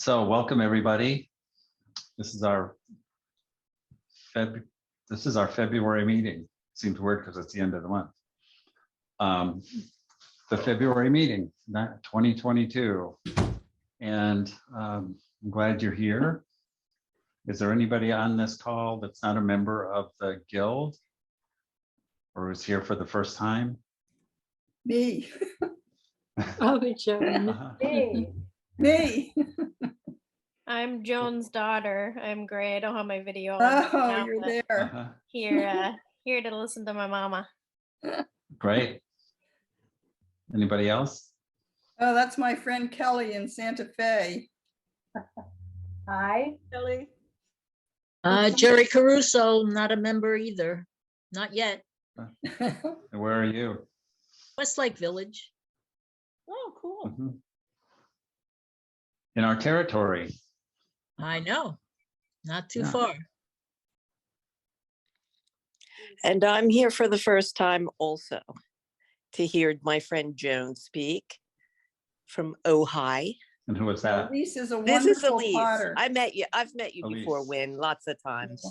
So welcome everybody. This is our February meeting. Seems weird because it's the end of the month. The February meeting, 2022, and I'm glad you're here. Is there anybody on this call that's not a member of the guild or is here for the first time? Me. Oh, Joan. Me. I'm Joan's daughter. I'm Gray. I don't have my video on. Oh, now, you're but there. Here to listen to my mama. Great. Anybody else? Oh, that's my friend Kelly in Santa Fe. Hi, Kelly. Jerry Caruso, not a member either. Not yet. And where are you? Westlake Village. Oh, cool. Mhm. In our territory. I know. Not too Yeah. far. And I'm here for the first time also to hear my friend Joan speak from Ojai. And who is that? Elise is a This is wonderful Elise. potter. I've met you before, Elise. Win, lots of times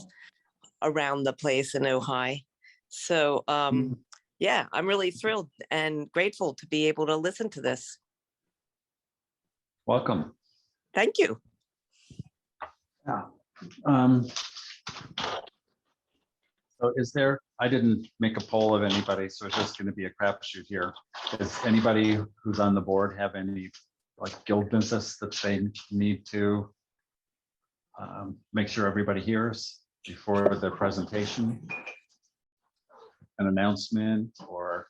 around the place in Ojai. So yeah, I'm really thrilled and grateful to be able to listen to this. Welcome. Thank you. Yeah. So is there, I didn't make a poll of anybody, so it's just going to be a crapshoot here. Does anybody who's on the board have any like guild business that they need to make sure everybody hears before the presentation? An announcement or?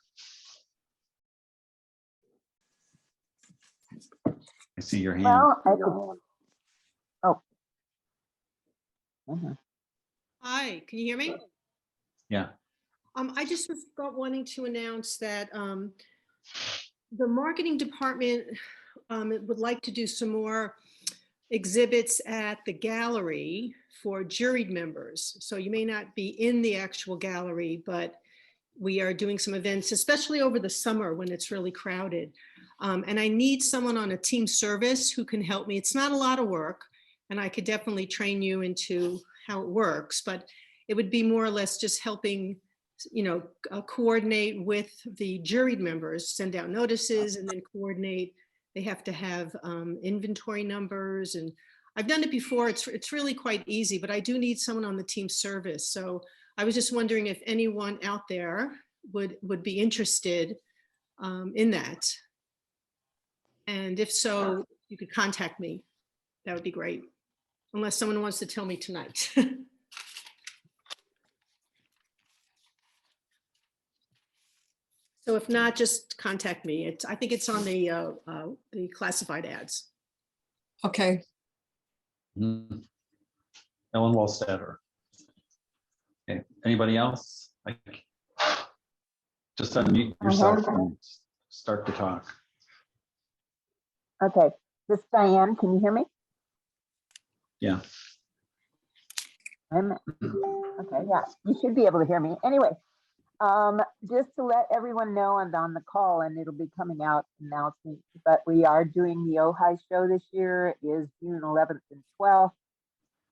I see your hand. Well, I don't. Oh. Hi, can you hear me? Yeah. I just was wanting to announce that the marketing department would like to do some more exhibits at the gallery for juried members. So you may not be in the actual gallery, but we are doing some events, especially over the summer when it's really crowded. And I need someone on a team service who can help me. It's not a lot of work, and I could definitely train you into how it works, but it would be more or less just helping, you know, coordinate with the juried members, send out notices and then coordinate. They have to have inventory numbers, and I've done it before. It's really quite easy, but I do need someone on the team service. So I was just wondering if anyone out there would be interested in that. And if so, you could contact me. That would be great. Unless someone wants to tell me tonight. So if not, just contact me. I think it's on the classified ads. Okay. Mhm. Ellen Wallstetter. Okay, anybody else? Like, just unmute yourself and start to talk. Okay, this is Diane. Can you hear me? Yeah. Okay, yeah, you should be able to hear me. Anyway, just to let everyone know, I'm on the call and it'll be coming out announcement, but we are doing the Ojai show this year. It is June 11th and 12th.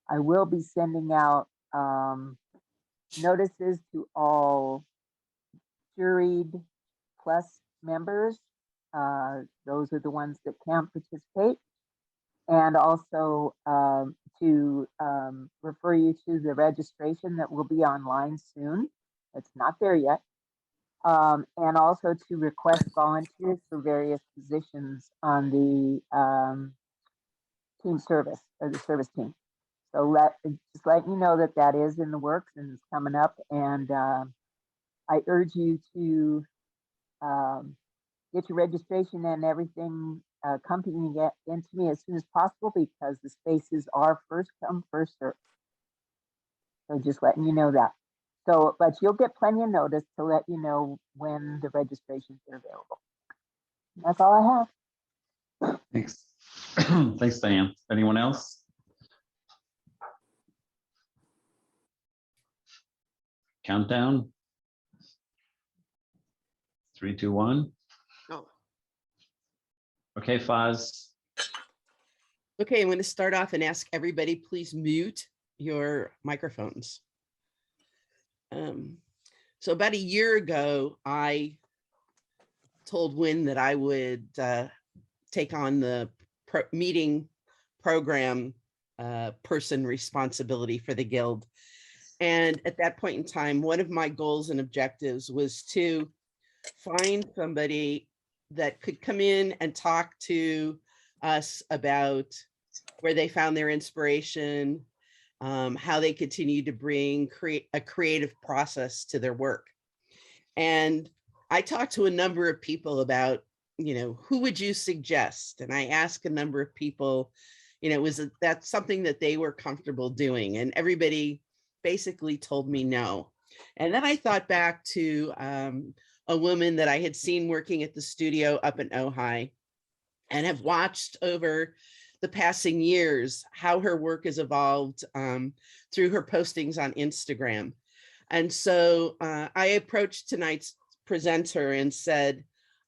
I will be sending out notices to all juried plus members. Those are the ones that can't participate. And also to refer you to the registration that will be online soon. It's not there yet. And also to request volunteers for various positions on the team service or the service team. So just let you know that that is in the works and it's coming up. And I urge you to get your registration and everything accompanying it into me as soon as possible because the spaces are first come, first served. So just letting you know that. So, but you'll get plenty of notice to let you know when the registrations are available. That's all I have. Thanks. Thanks, Diane. Anyone else? Countdown. 3, 2, 1. Oh. Okay, Faz. Okay, I'm going to start off and ask everybody, please mute your microphones. So about a year ago, I told Wynn that I would take on the meeting program person responsibility for the Guild. And at that point in time, one of my goals and objectives was to find somebody that could come in and talk to us about where they found their inspiration, how they continue to bring a creative process to their work. And I talked to a number of people about, who would you suggest? And I asked a number of people, was that something that they were comfortable doing? And everybody basically told me no. And then I thought back to a woman that I had seen working at the studio up in Ojai and have watched over the passing years how her work has evolved through her postings on Instagram. And so I approached tonight's presenter and said,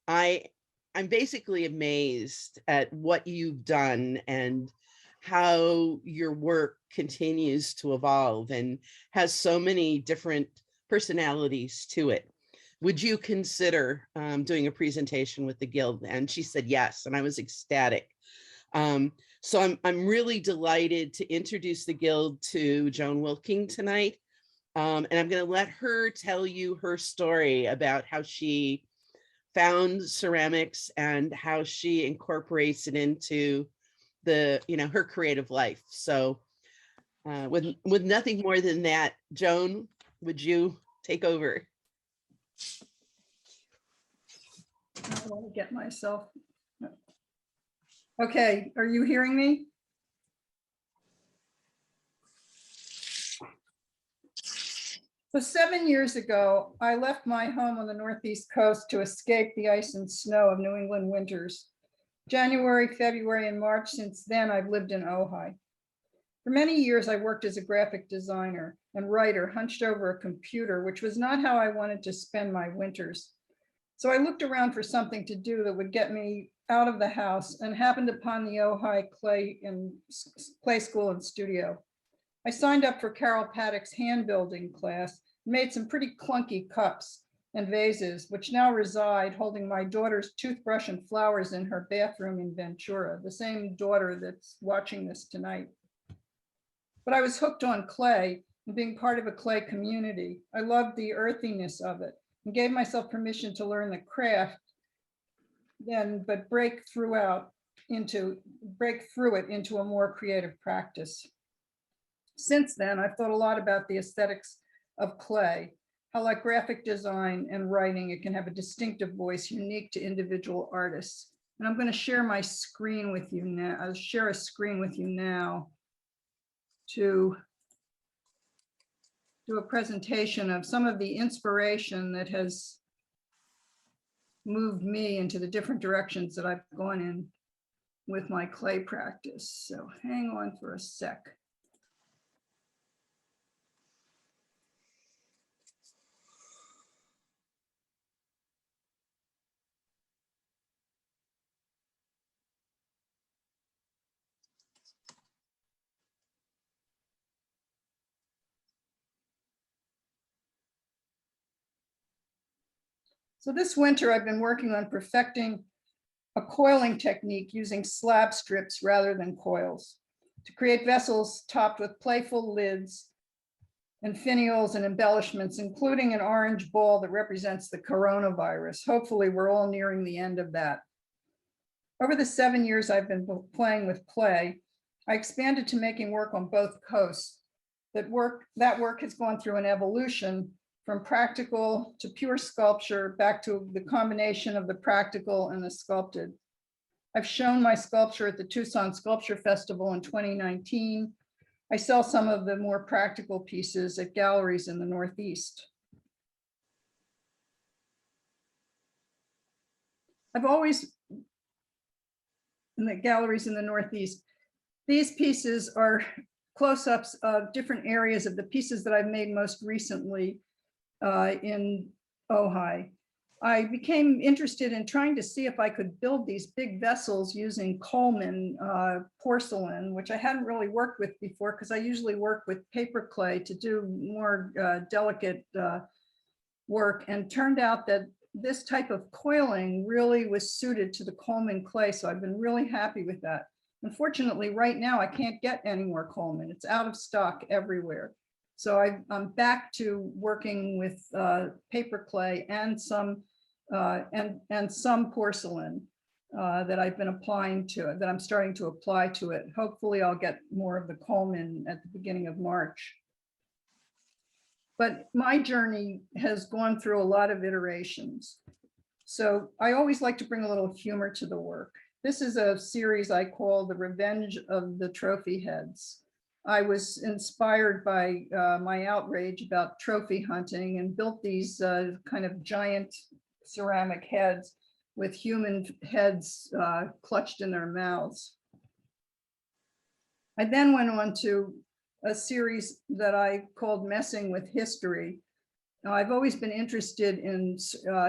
I'm basically amazed at what you've done and how your work continues to evolve and has so many different personalities to it. Would you consider doing a presentation with the Guild? And she said yes, and I was ecstatic. So I'm really delighted to introduce the Guild to Joan Wilking tonight. And I'm going to let her tell you her story about how she found ceramics and how she incorporates it into her creative life. So with nothing more than that, Joan, would you take over? I want to get myself. Okay, are you hearing me? So 7 years ago, I left my home on the Northeast coast to escape the ice and snow of New England winters. January, February, and March since then, I've lived in Ojai. For many years, I worked as a graphic designer and writer, hunched over a computer, which was not how I wanted to spend my winters. So I looked around for something to do that would get me out of the house and happened upon the Ojai Clay School and Studio. I signed up for Carol Paddock's hand building class, made some pretty clunky cups and vases, which now reside holding my daughter's toothbrush and flowers in her bathroom in Ventura, the same daughter that's watching this tonight. But I was hooked on clay and being part of a clay community. I loved the earthiness of it and gave myself permission to learn the craft, but break through it into a more creative practice. Since then, I've thought a lot about the aesthetics of clay, how like graphic design and writing, it can have a distinctive voice unique to individual artists. And I'm going to share my screen with you now. I'll share a screen with you now to do a presentation of some of the inspiration that has moved me into the different directions that I've gone in with my clay practice. So hang on for a sec. So this winter, I've been working on perfecting a coiling technique using slab strips rather than coils to create vessels topped with playful lids and finials and embellishments, including an orange ball that represents the coronavirus. Hopefully, we're all nearing the end of that. Over the 7 years I've been playing with clay, I expanded to making work on both coasts. That work has gone through an evolution from practical to pure sculpture, back to the combination of the practical and the sculpted. I've shown my sculpture at the Tucson Sculpture Festival in 2019. I sell some of the more practical pieces at galleries in the Northeast. I've always, in the galleries in the Northeast, these pieces are close-ups of different areas of the pieces that I've made most recently in Ojai. I became interested in trying to see if I could build these big vessels using Coleman porcelain, which I hadn't really worked with before because I usually work with paper clay to do more delicate work, and turned out that this type of coiling really was suited to the Coleman clay. So I've been really happy with that. Unfortunately, right now I can't get any more Coleman. It's out of stock everywhere. So I'm back to working with paper clay and some some porcelain that I've been applying to it, that I'm starting to apply to it. Hopefully I'll get more of the Coleman at the beginning of March. But my journey has gone through a lot of iterations. So I always like to bring a little humor to the work. This is a series I call The Revenge of the Trophy Heads. I was inspired by my outrage about trophy hunting and built these kind of giant ceramic heads with human heads clutched in their mouths. I then went on to a series that I called Messing with History. Now, I've always been interested in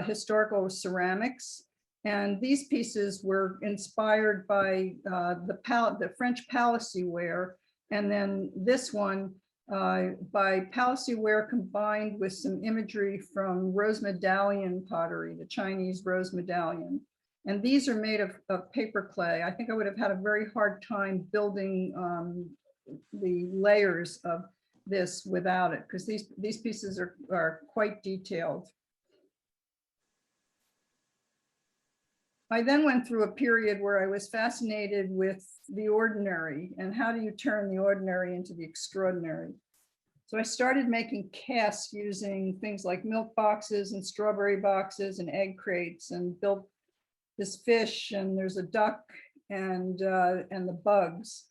historical ceramics, and these pieces were inspired by the French Palissy ware, and then this one by Palissy ware combined with some imagery from rose medallion pottery, the Chinese rose medallion. And these are made of paper clay. I think I would have had a very hard time building the layers of this without it, because these pieces are quite detailed. I then went through a period where I was fascinated with the ordinary and how do you turn the ordinary into the extraordinary. So I started making casts using things like milk boxes and strawberry boxes and egg crates, and built this fish, and there's a duck and the bugs.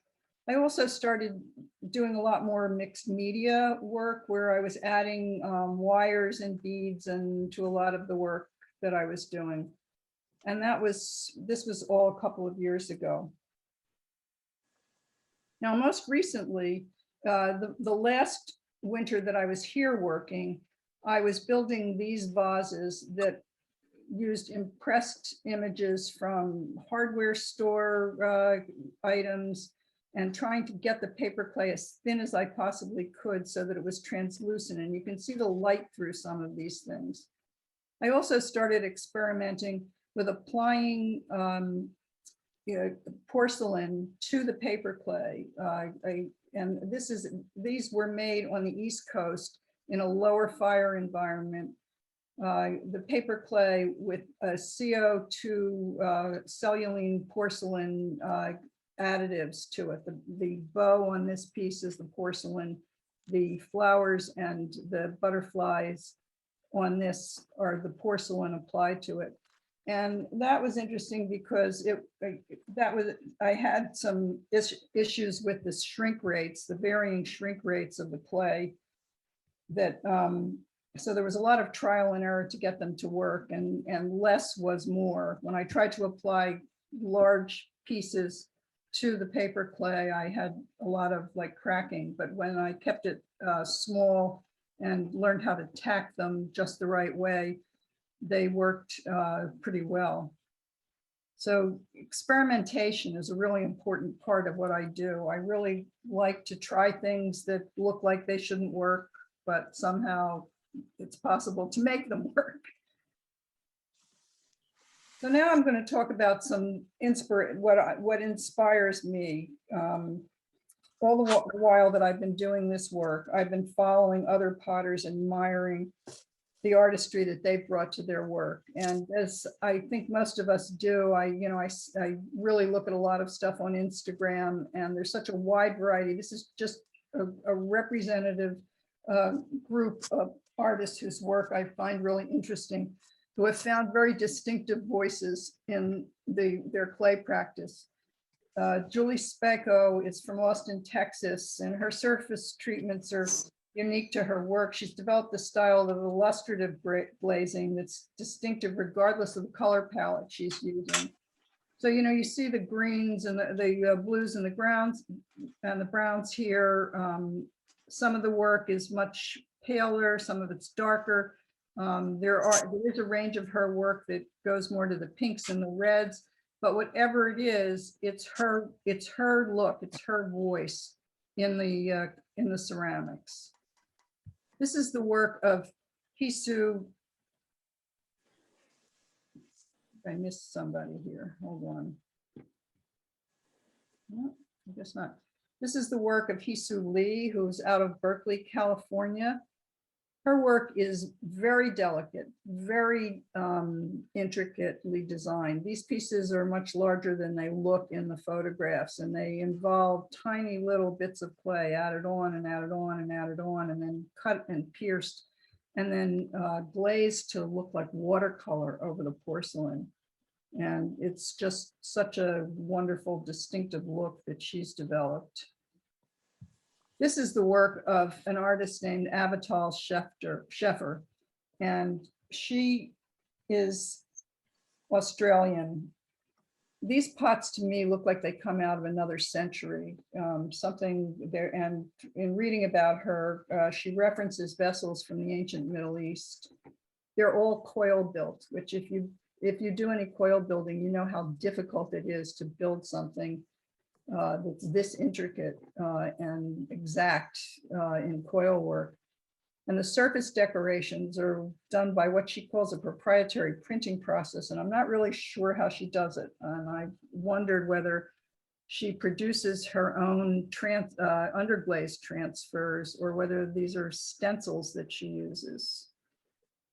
I also started doing a lot more mixed media work where I was adding wires and beads and to a lot of the work that I was doing. And this was all a couple of years ago. Now, most recently, the last winter that I was here working, I was building these vases that used impressed images from hardware store items, and trying to get the paper clay as thin as I possibly could so that it was translucent, and you can see the light through some of these things. I also started experimenting with applying porcelain to the paper clay. And these were made on the East Coast in a lower fire environment. The paper clay with a CO2 cellulene porcelain additives to it. The bow on this piece is the porcelain. The flowers and the butterflies on this are the porcelain applied to it. And that was interesting because I had some issues with the shrink rates, the varying shrink rates of the clay. So there was a lot of trial and error to get them to work, and less was more. When I tried to apply large pieces to the paper clay, I had a lot of cracking, but when I kept it small and learned how to tack them just the right way, they worked pretty well. So experimentation is a really important part of what I do. I really like to try things that look like they shouldn't work, but somehow it's possible to make them work. So now I'm going to talk about some what inspires me. All the while that I've been doing this work, I've been following other potters, admiring the artistry that they've brought to their work. And as I think most of us do, I really look at a lot of stuff on Instagram, and there's such a wide variety. This is just a representative group of artists whose work I find really interesting, who have found very distinctive voices in their clay practice. Julie Spako is from Austin, Texas, and her surface treatments are unique to her work. She's developed the style of illustrative glazing that's distinctive regardless of the color palette she's using. So, you see the greens and the blues and the browns here. Some of the work is much paler, some of it's darker. There is a range of her work that goes more to the pinks and the reds, but whatever it is, it's her look, it's her voice in the ceramics. This is the work of Hisu. I missed somebody here. Hold on. No, I guess not. This is the work of Hisu Lee, who's out of Berkeley, California. Her work is very delicate, very intricately designed. These pieces are much larger than they look in the photographs, and they involve tiny little bits of clay added on and added on and added on, and then cut and pierced, and then glazed to look like watercolor over the porcelain. And it's just such a wonderful, distinctive look that she's developed. This is the work of an artist named Avital Sheffer, and she is Australian. These pots to me look like they come out of another century, something there. And in reading about her, she references vessels from the ancient Middle East. They're all coil built, which if you do any coil building, you know how difficult it is to build something that's this intricate and exact in coil work. And the surface decorations are done by what she calls a proprietary printing process. And I'm not really sure how she does it. And I've wondered whether she produces her own underglaze transfers or whether these are stencils that she uses.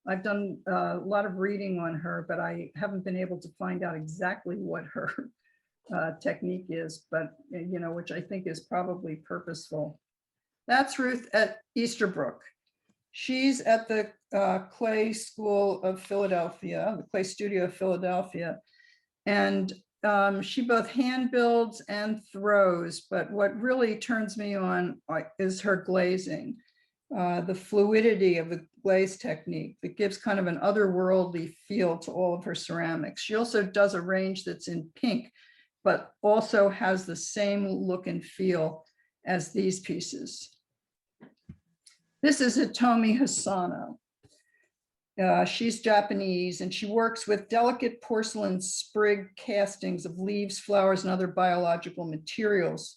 I've done a lot of reading on her, but I haven't been able to find out exactly what her technique is, but you know, which I think is probably purposeful. That's Ruth at Easterbrook. She's at the Clay School of Philadelphia, the Clay Studio of Philadelphia, and she both hand builds and throws, but what really turns me on is her glazing, the fluidity of the glaze technique that gives kind of an otherworldly feel to all of her ceramics. She also does a range that's in pink, but also has the same look and feel as these pieces. This is a Tomi Hasano. She's Japanese, and she works with delicate porcelain sprig castings of leaves, flowers, and other biological materials.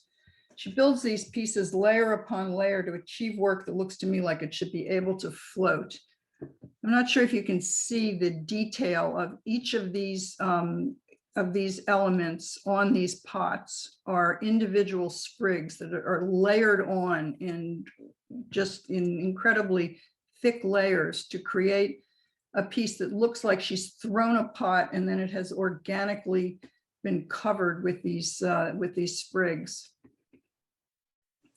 She builds these pieces layer upon layer to achieve work that looks to me like it should be able to float. I'm not sure if you can see the detail of each of these elements on these pots are individual sprigs that are layered on in incredibly thick layers to create a piece that looks like she's thrown a pot and then it has organically been covered with these sprigs.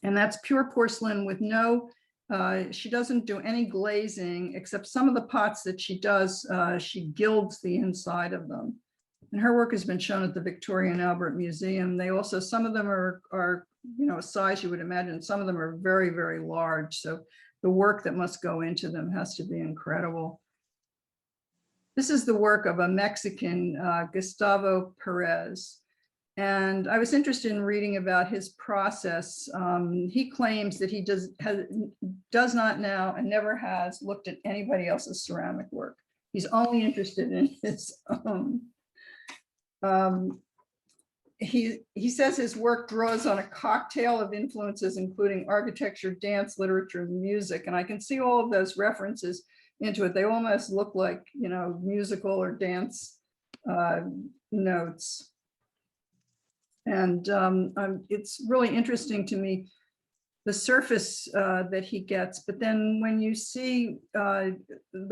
And that's pure porcelain with no, she doesn't do any glazing, except some of the pots that she does, she gilds the inside of them. And her work has been shown at the Victoria and Albert Museum. They also, some of them are you know, a size you would imagine, some of them are very, very large. So the work that must go into them has to be incredible. This is the work of a Mexican, Gustavo Perez. And I was interested in reading about his process. He claims that he does not now and never has looked at anybody else's ceramic work. He's only interested in his own. He says his work draws on a cocktail of influences, including architecture, dance, literature, and music. And I can see all of those references into it. They almost look like, you know, musical or dance notes. And it's really interesting to me, the surface that he gets, but then when you see the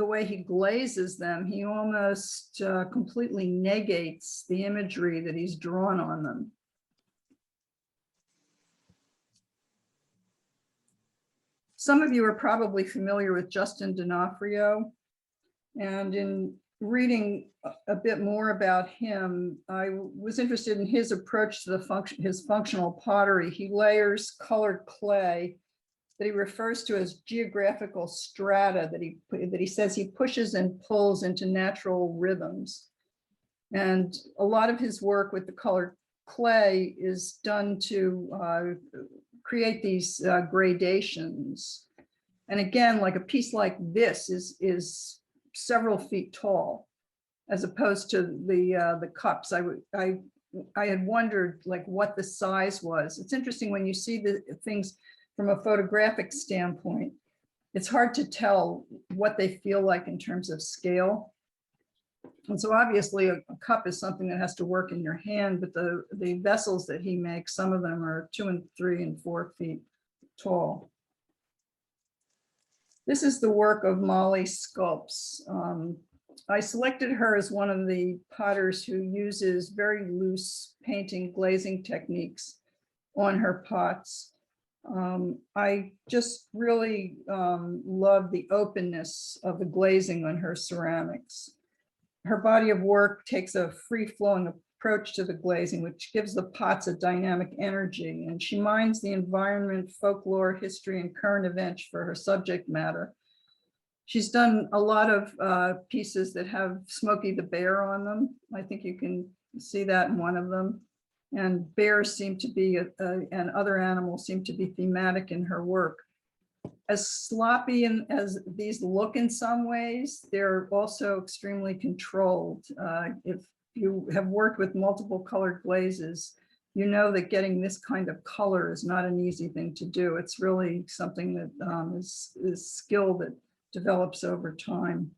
way he glazes them, he almost completely negates the imagery that he's drawn on them. Some of you are probably familiar with Justin Dinofrio, and in reading a bit more about him, I was interested in his approach to his functional pottery. He layers colored clay that he refers to as geographical strata that he says he pushes and pulls into natural rhythms. And a lot of his work with the colored clay is done to create these gradations. And again, like a piece like this is several feet tall, as opposed to the cups. I had wondered like what the size was. It's interesting when you see the things from a photographic standpoint, it's hard to tell what they feel like in terms of scale. And so obviously a cup is something that has to work in your hand, but the vessels that he makes, some of them are 2 and 3 and 4 feet tall. This is the work of Molly Sculpts. I selected her as one of the potters who uses very loose painting glazing techniques on her pots. I just really love the openness of the glazing on her ceramics. Her body of work takes a free-flowing approach to the glazing, which gives the pots a dynamic energy, and she mines the environment, folklore, history, and current events for her subject matter. She's done a lot of pieces that have Smokey the Bear on them. I think you can see that in one of them. And bears seem to be, and other animals seem to be thematic in her work. As sloppy as these look in some ways, they're also extremely controlled. If you have worked with multiple colored glazes, you know that getting this kind of color is not an easy thing to do. It's really something that is skill that develops over time.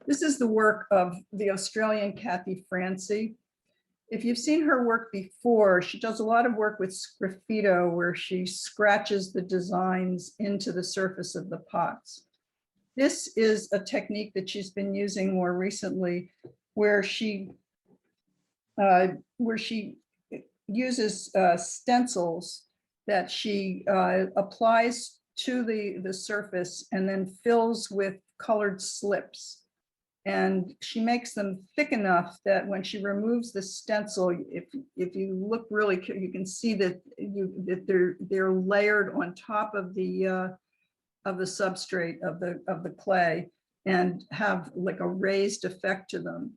This is the work of the Australian Kathy Francie. If you've seen her work before, she does a lot of work with sgraffito where she scratches the designs into the surface of the pots. This is a technique that she's been using more recently where she uses stencils that she applies to the surface and then fills with colored slips. And she makes them thick enough that when she removes the stencil, if you look really, you can see that they're layered on top of the substrate of the clay and have like a raised effect to them.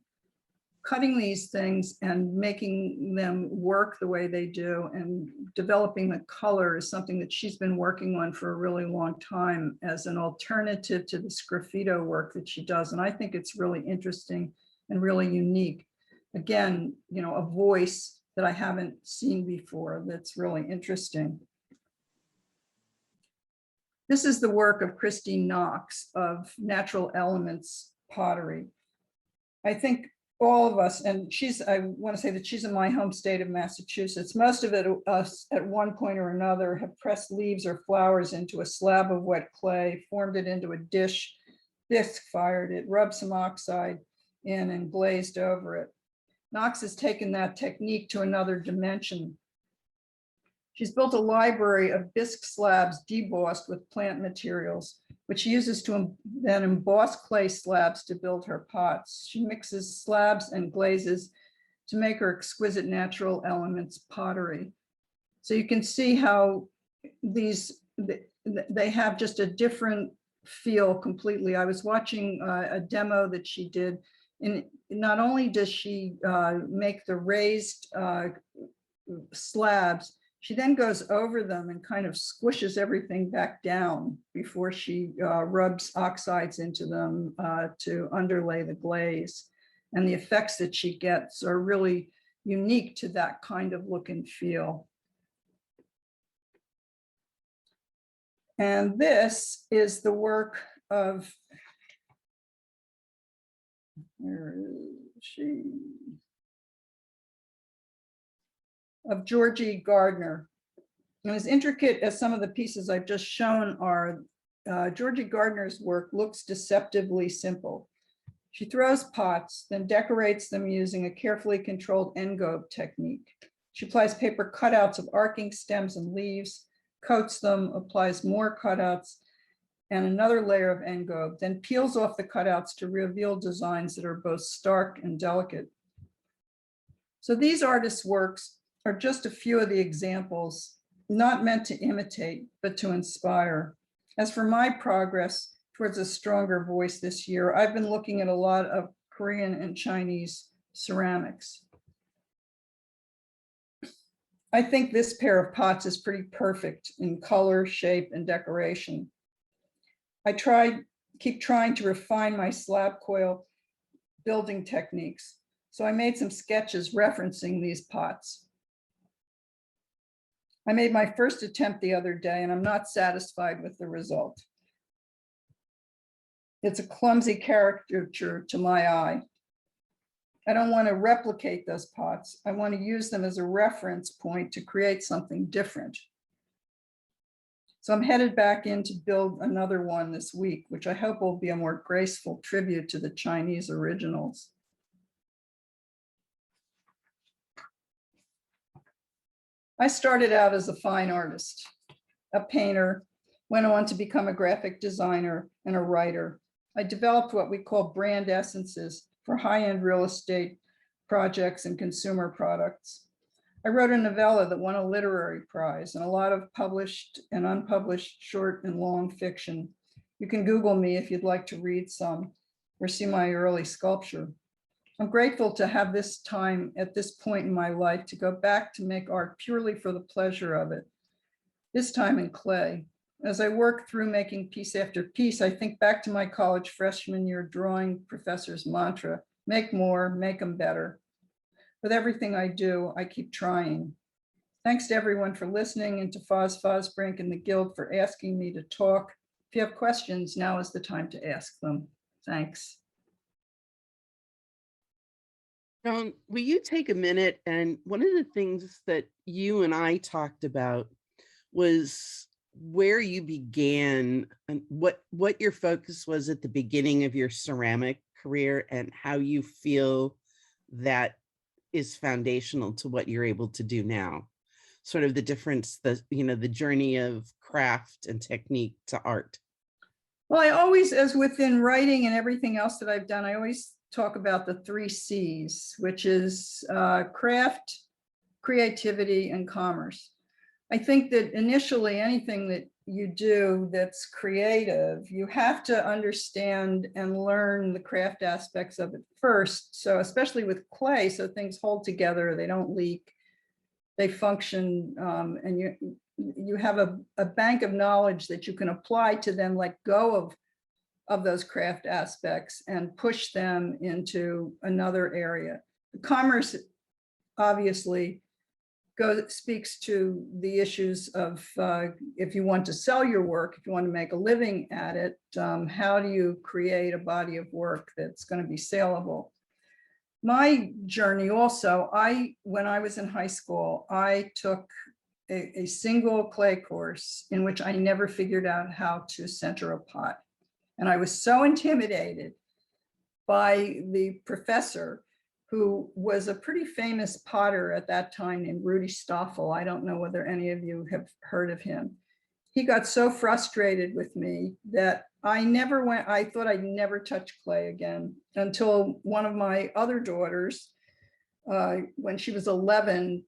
Cutting these things and making them work the way they do and developing the color is something that she's been working on for a really long time as an alternative to the sgraffito work that she does. And I think it's really interesting and really unique. Again, you know, a voice that I haven't seen before that's really interesting. This is the work of Christy Knox of Natural Elements Pottery. I think all of us, and I want to say that she's in my home state of Massachusetts. Most of us at one point or another have pressed leaves or flowers into a slab of wet clay, formed it into a dish, bisque fired it, rubbed some oxide in and glazed over it. Knox has taken that technique to another dimension. She's built a library of bisque slabs debossed with plant materials, which she uses to then emboss clay slabs to build her pots. She mixes slabs and glazes to make her exquisite natural elements pottery. So you can see how they have just a different feel completely. I was watching a demo that she did, and not only does she make the raised slabs, she then goes over them and kind of squishes everything back down before she rubs oxides into them to underlay the glaze. And the effects that she gets are really unique to that kind of look and feel. And this is the work of, where is she? Of Georgie Gardner. And as intricate as some of the pieces I've just shown are, Georgie Gardner's work looks deceptively simple. She throws pots, then decorates them using a carefully controlled engobe technique. She applies paper cutouts of arcing stems and leaves, coats them, applies more cutouts, and another layer of engobe, then peels off the cutouts to reveal designs that are both stark and delicate. So these artists' works are just a few of the examples, not meant to imitate, but to inspire. As for my progress towards a stronger voice this year, I've been looking at a lot of Korean and Chinese ceramics. I think this pair of pots is pretty perfect in color, shape, and decoration. I tried keep trying to refine my slab coil building techniques. So I made some sketches referencing these pots. I made my first attempt the other day and I'm not satisfied with the result. It's a clumsy caricature to my eye. I don't want to replicate those pots. I want to use them as a reference point to create something different. So I'm headed back in to build another one this week, which I hope will be a more graceful tribute to the Chinese originals. I started out as a fine artist, a painter, went on to become a graphic designer and a writer. I developed what we call brand essences for high-end real estate projects and consumer products. I wrote a novella that won a literary prize and a lot of published and unpublished short and long fiction. You can Google me if you'd like to read some or see my early sculpture. I'm grateful to have this time at this point in my life to go back to make art purely for the pleasure of it, this time in clay. As I work through making piece after piece, I think back to my college freshman year drawing professor's mantra, make more, make them better. With everything I do, I keep trying. Thanks to everyone for listening and to Fosbrink and the Guild for asking me to talk. If you have questions, now is the time to ask them. Thanks. Will you take a minute? And one of the things that you and I talked about was where you began and what your focus was at the beginning of your ceramic career and how you feel that is foundational to what you're able to do now. Sort of the difference, the journey of craft and technique to art. Well, I always, as within writing and everything else that I've done, I always talk about the 3 C's, which is craft, creativity, and commerce. I think that initially anything that you do that's creative, you have to understand and learn the craft aspects of it first. So especially with clay, so things hold together, they don't leak, they function, and you have a bank of knowledge that you can apply to then let go of those craft aspects and push them into another area. The commerce obviously speaks to the issues of if you want to sell your work, if you want to make a living at it, how do you create a body of work that's going to be saleable? My journey also, when I was in high school, I took a single clay course in which I never figured out how to center a pot. And I was so intimidated by the professor, who was a pretty famous potter at that time named Rudy Stoffel. I don't know whether any of you have heard of him. He got so frustrated with me that I thought I'd never touch clay again until one of my other daughters, when she was 11,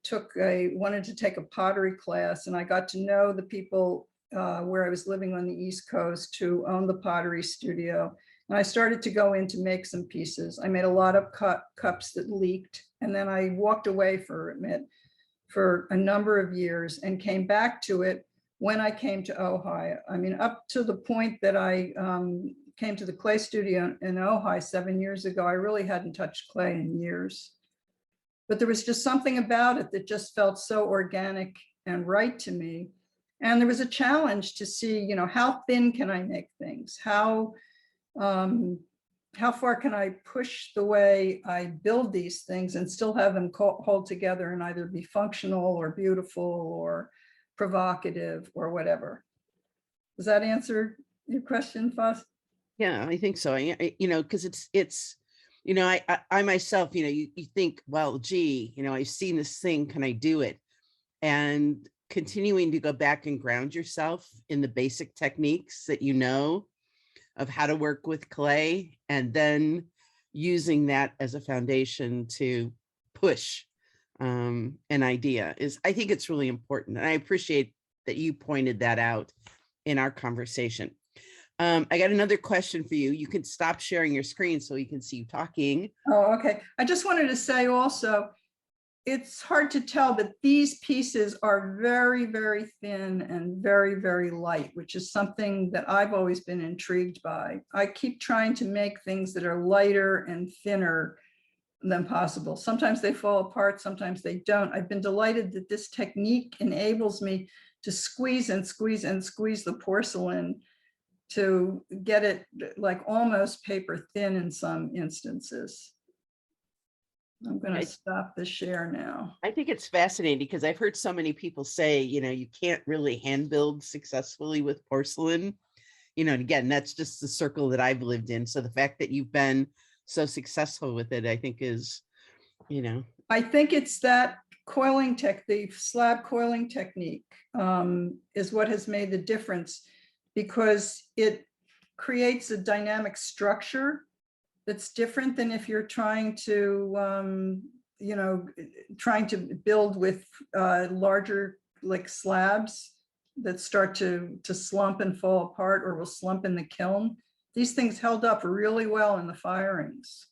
wanted to take a pottery class, and I got to know the people where I was living on the East Coast who owned the pottery studio. And I started to go in to make some pieces. I made a lot of cups that leaked, and then I walked away for a number of years and came back to it when I came to Ojai. I mean, up to the point that I came to the clay studio in Ojai 7 years ago, I really hadn't touched clay in years. But there was just something about it that just felt so organic and right to me. And there was a challenge to see, how thin can I make things? How far can I push the way I build these things and still have them hold together and either be functional or beautiful or provocative or whatever? Does that answer your question, Foss? Yeah, I think so. Because it's I myself, you think, well, gee, I've seen this thing, can I do it? And continuing to go back and ground yourself in the basic techniques that of how to work with clay, and then using that as a foundation to push an idea I think it's really important. And I appreciate that you pointed that out in our conversation. I got another question for you. You can stop sharing your screen so we can see you talking. Oh, okay. I just wanted to say also, it's hard to tell, but these pieces are very, very thin and very, very light, which is something that I've always been intrigued by. I keep trying to make things that are lighter and thinner than possible. Sometimes they fall apart, sometimes they don't. I've been delighted that this technique enables me to squeeze and squeeze and squeeze the porcelain to get it like almost paper thin in some instances. I'm going to stop the share now. I think it's fascinating because I've heard so many people say, you can't really hand build successfully with porcelain, and again, that's just the circle that I've lived in. So the fact that you've been so successful with it, I think is, I think it's that coiling the slab coiling technique is what has made the difference, because it creates a dynamic structure that's different than if you're trying to, build with larger like slabs that start to slump and fall apart or will slump in the kiln. These things held up really well in the firings,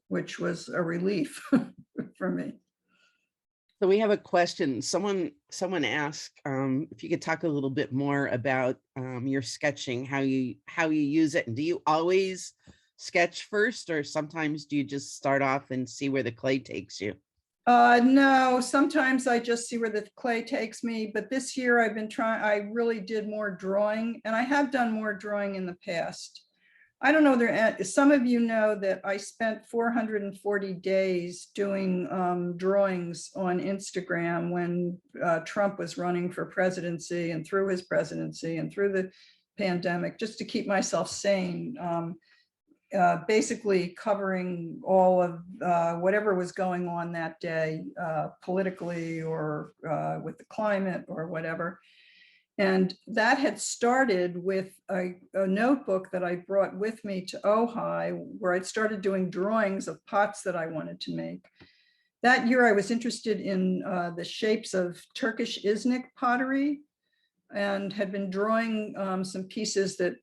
which was a relief for me. So we have a question. Someone asked if you could talk a little bit more about your sketching, how you use it, and do you always sketch first, or sometimes do you just start off and see where the clay takes you? No, sometimes I just see where the clay takes me, but this year I've been I really did more drawing, and I have done more drawing in the past. I don't know, some of you know that I spent 440 days doing drawings on Instagram when Trump was running for presidency, and through his presidency and through the pandemic, just to keep myself sane. Basically covering all of whatever was going on that day, politically or with the climate or whatever. And that had started with a notebook that I brought with me to Ojai, where I'd started doing drawings of pots that I wanted to make. That year I was interested in the shapes of Turkish Iznik pottery, and had been drawing some pieces that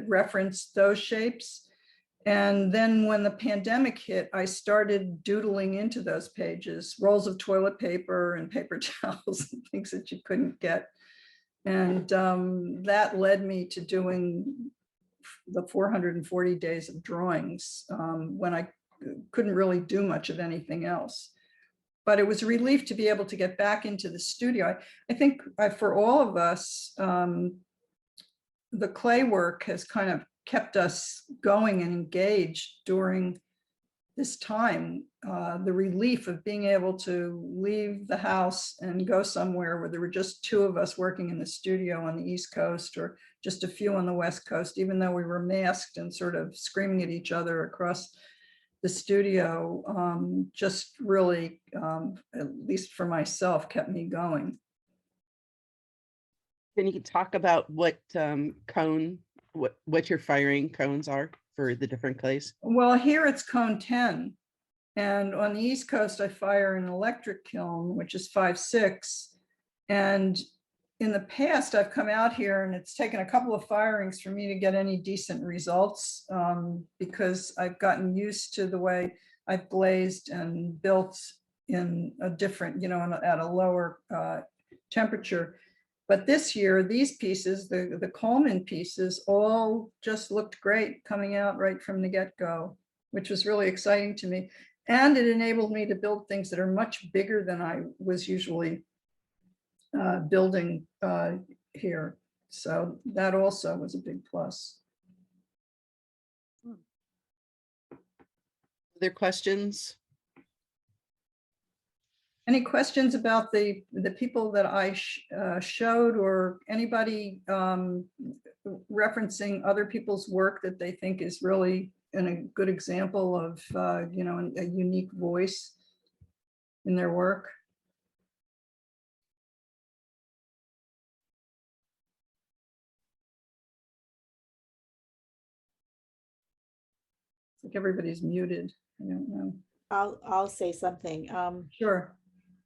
referenced those shapes. And then when the pandemic hit, I started doodling into those pages, rolls of toilet paper and paper towels and things that you couldn't get. And that led me to doing the 440 days of drawings when I couldn't really do much of anything else. But it was a relief to be able to get back into the studio. I think for all of us, the clay work has kind of kept us going and engaged during this time. The relief of being able to leave the house and go somewhere where there were just two of us working in the studio on the East Coast, or just a few on the West Coast, even though we were masked and sort of screaming at each other across the studio, just really, at least for myself, kept me going. Can you talk about what what your firing cones are for the different clays? Well, here it's cone 10. And on the East Coast, I fire an electric kiln, which is 5/6. And in the past, I've come out here and it's taken a couple of firings for me to get any decent results, because I've gotten used to the way I've glazed and built in a different, at a lower temperature. But this year, these pieces, the Coleman pieces, all just looked great coming out right from the get-go, which was really exciting to me. And it enabled me to build things that are much bigger than I was usually building here. So that also was a big plus. Other questions? Any questions about the people that I showed, or anybody referencing other people's work that they think is really a good example of, a unique voice in their work? It's like everybody's muted. I don't know. I'll say something. Sure.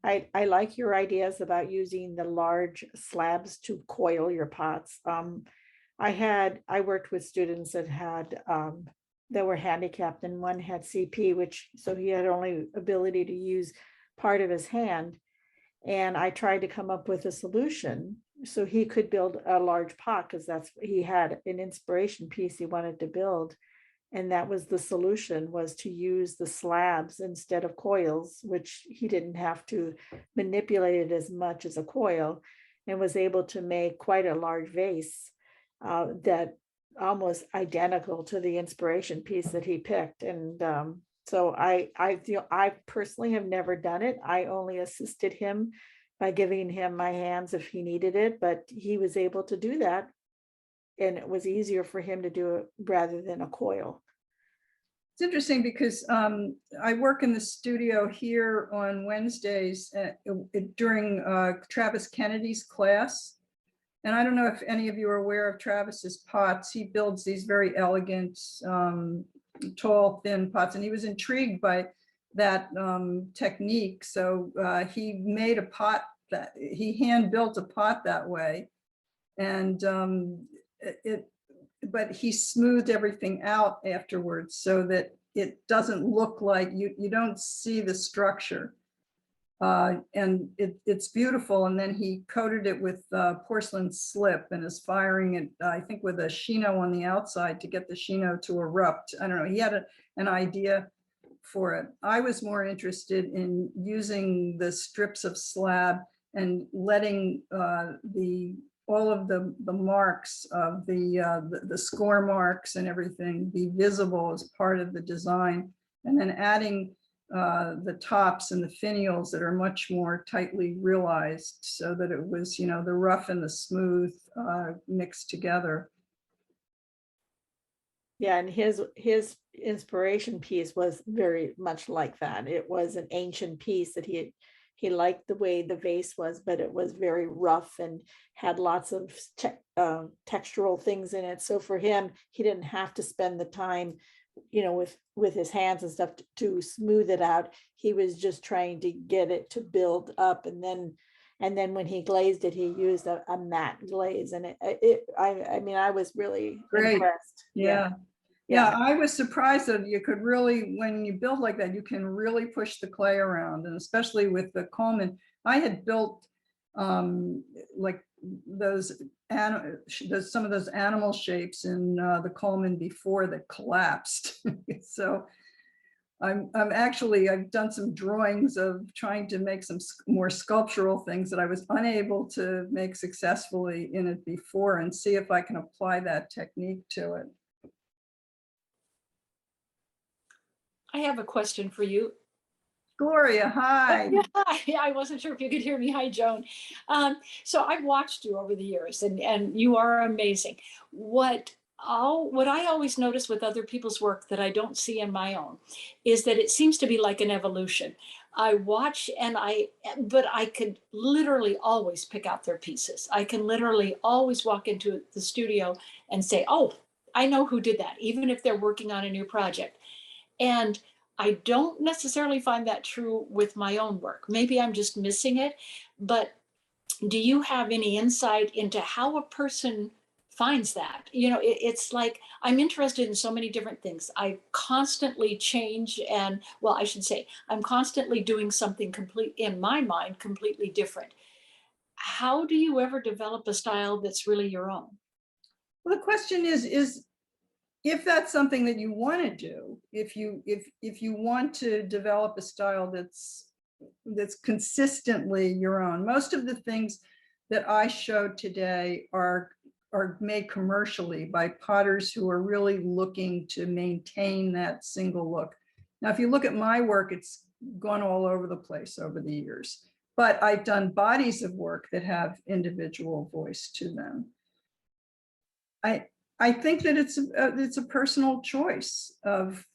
I like your ideas about using the large slabs to coil your pots. I worked with students that were handicapped, and one had CP, so he had only ability to use part of his hand. And I tried to come up with a solution so he could build a large pot, because he had an inspiration piece he wanted to build. And that was the solution, was to use the slabs instead of coils, which he didn't have to manipulate it as much as a coil, and was able to make quite a large vase that almost identical to the inspiration piece that he picked. And so I personally have never done it. I only assisted him by giving him my hands if he needed it, but he was able to do that. And it was easier for him to do it rather than a coil. It's interesting because I work in the studio here on Wednesdays during Travis Kennedy's class. And I don't know if any of you are aware of Travis's pots. He builds these very elegant, tall, thin pots, and he was intrigued by that technique. So he made a pot that he hand built a pot that way. And but he smoothed everything out afterwards so that it doesn't look like you don't see the structure. And it's beautiful. And then he coated it with porcelain slip and is firing it, I think, with a Shino on the outside to get the Shino to erupt. I don't know, he had an idea for it. I was more interested in using the strips of slab and letting all of the marks of the score marks and everything be visible as part of the design, and then adding the tops and the finials that are much more tightly realized, so that it was, the rough and the smooth mixed together. Yeah, and his inspiration piece was very much like that. It was an ancient piece that he liked the way the vase was, but it was very rough and had lots of textural things in it. So for him, he didn't have to spend the time, with his hands and stuff to smooth it out. He was just trying to get it to build up, and then when he glazed it, he used a matte glaze, and I was really Great. Impressed. Yeah, I was surprised that you could really, when you build like that, you can really push the clay around, and especially with the Coleman. I had built like some of those animal shapes in the Coleman before that collapsed. So I've done some drawings of trying to make some more sculptural things that I was unable to make successfully in it before, and see if I can apply that technique to it. I have a question for you. Gloria, hi. Hi, I wasn't sure if you could hear me. Hi, Joan. So I've watched you over the years, and you are amazing. What I always notice with other people's work that I don't see in my own is that it seems to be like an evolution. I watch but I could literally always pick out their pieces. I can literally always walk into the studio and say, oh, I know who did that, even if they're working on a new project. And I don't necessarily find that true with my own work. Maybe I'm just missing it, but do you have any insight into how a person finds that? It's like, I'm interested in so many different things. I constantly change, and well, I should say, I'm constantly doing something in my mind, completely different. How do you ever develop a style that's really your own? Well, the question is if that's something that you want to do, if you want to develop a style that's consistently your own. Most of the things that I showed today are made commercially by potters who are really looking to maintain that single look. Now, if you look at my work, it's gone all over the place over the years, but I've done bodies of work that have individual voice to them. I think that it's a personal choice of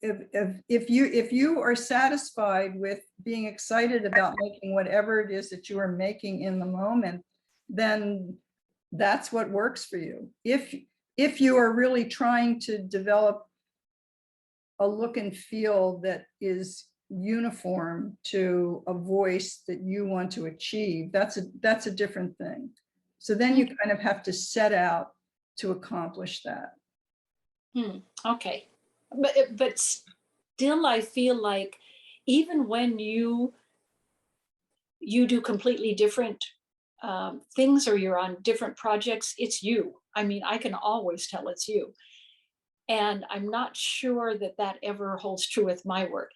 if you are satisfied with being excited about making whatever it is that you are making in the moment, then that's what works for you. If you are really trying to develop a look and feel that is uniform to a voice that you want to achieve, that's a different thing. So then you kind of have to set out to accomplish that. Okay, but still, I feel like even when you you do completely different things, or you're on different projects, it's you. I mean, I can always tell it's you. And I'm not sure that that ever holds true with my work.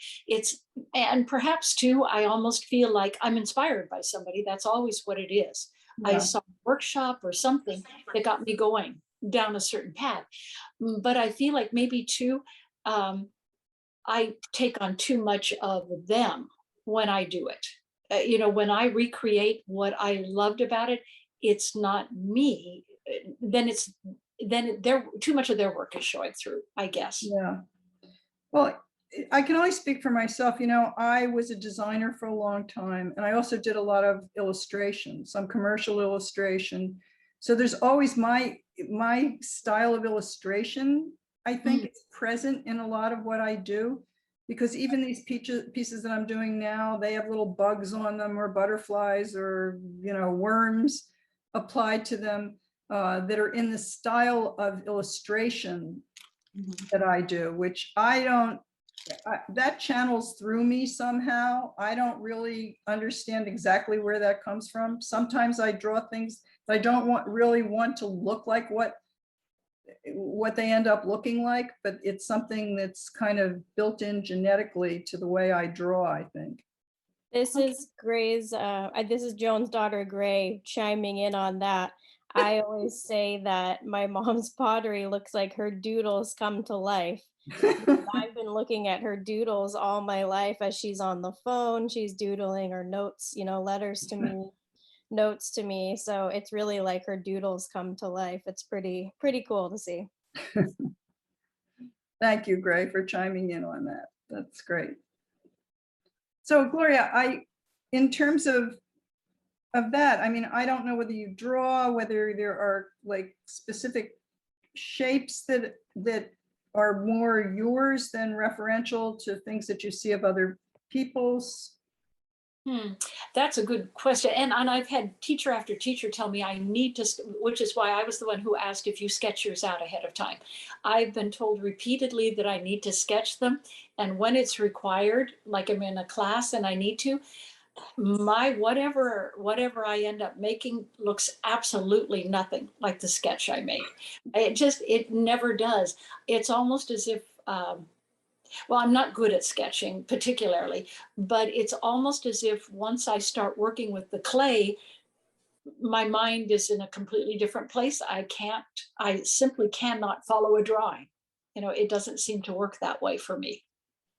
And perhaps too, I almost feel like I'm inspired by somebody. That's always what it is. I Yeah. saw a workshop or something that got me going down a certain path. But I feel like maybe too, I take on too much of them when I do it. You know, when I recreate what I loved about it, it's not me. Then too much of their work is showing through, I guess. Yeah. Well, I can only speak for myself. You know, I was a designer for a long time, and I also did a lot of illustration, some commercial illustration. So there's always my style of illustration, I think, is present in a lot of what I do, because even these pieces that I'm doing now, they have little bugs on them, or butterflies, or, you know, worms applied to them, that are in the style of illustration that I do, which that channels through me somehow. I don't really understand exactly where that comes from. Sometimes I draw things that I don't really want to look like what they end up looking like, but it's something that's kind of built in genetically to the way I draw, I think. This is this is Joan's daughter, Gray, chiming in on that. I always say that my mom's pottery looks like her doodles come to life. I've been looking at her doodles all my life. As she's on the phone, she's doodling her notes, you know, letters to me, notes to me. So it's really like her doodles come to life. It's pretty cool to see. Thank you, Gray, for chiming in on that. That's great. So Gloria, in terms of that, I mean, I don't know whether you draw, whether there are like specific shapes that are more yours than referential to things that you see of other people's. That's a good question. And I've had teacher after teacher tell me I need to, which is why I was the one who asked if you sketch yours out ahead of time. I've been told repeatedly that I need to sketch them. And when it's required, like I'm in a class and I need to, my whatever I end up making looks absolutely nothing like the sketch I made. It never does. It's almost as if, well, I'm not good at sketching particularly, but it's almost as if once I start working with the clay, my mind is in a completely different place. I simply cannot follow a drawing. You know, it doesn't seem to work that way for me.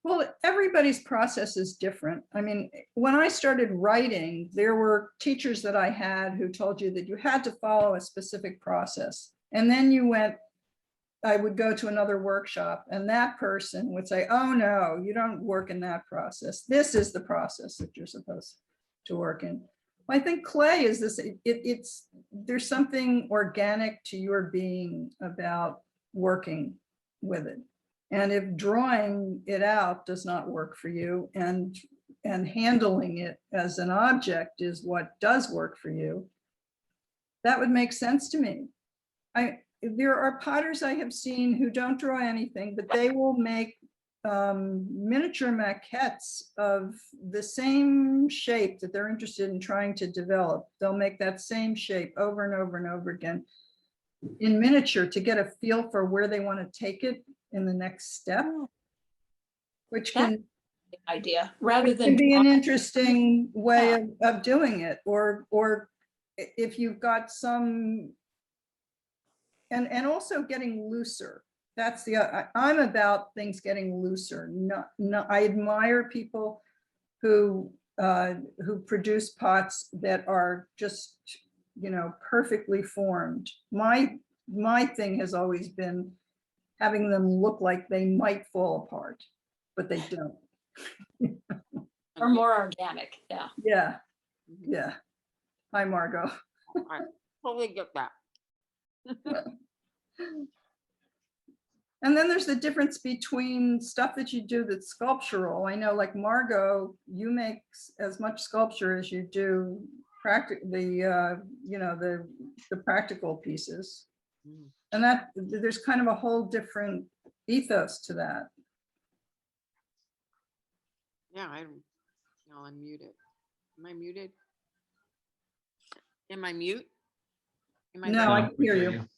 Well, everybody's process is different. I mean, when I started writing, there were teachers that I had who told you that you had to follow a specific process. And then I would go to another workshop and that person would say, oh no, you don't work in that process. This is the process that you're supposed to work in. Well, I think clay is this, there's something organic to your being about working with it. And if drawing it out does not work for you, and handling it as an object is what does work for you, that would make sense to me. There are potters I have seen who don't draw anything, but they will make miniature maquettes of the same shape that they're interested in trying to develop. They'll make that same shape over and over and over again in miniature to get a feel for where they want to take it in the next step, which can idea rather than can be an interesting way of doing it. Or if you've got some, and also getting looser. That's I'm about things getting looser. I admire people who produce pots that are just, you know, perfectly formed. My thing has always been having them look like they might fall apart, but they don't. Or more organic, yeah. Yeah, yeah. Hi, Margot. I totally get that. And then there's the difference between stuff that you do that's sculptural. I know, like Margot, you make as much sculpture as you do the practical pieces. And that there's kind of a whole different ethos to that. Yeah, I'm unmuted. Am I muted? Am I mute? Am I No, there? I can we hear you.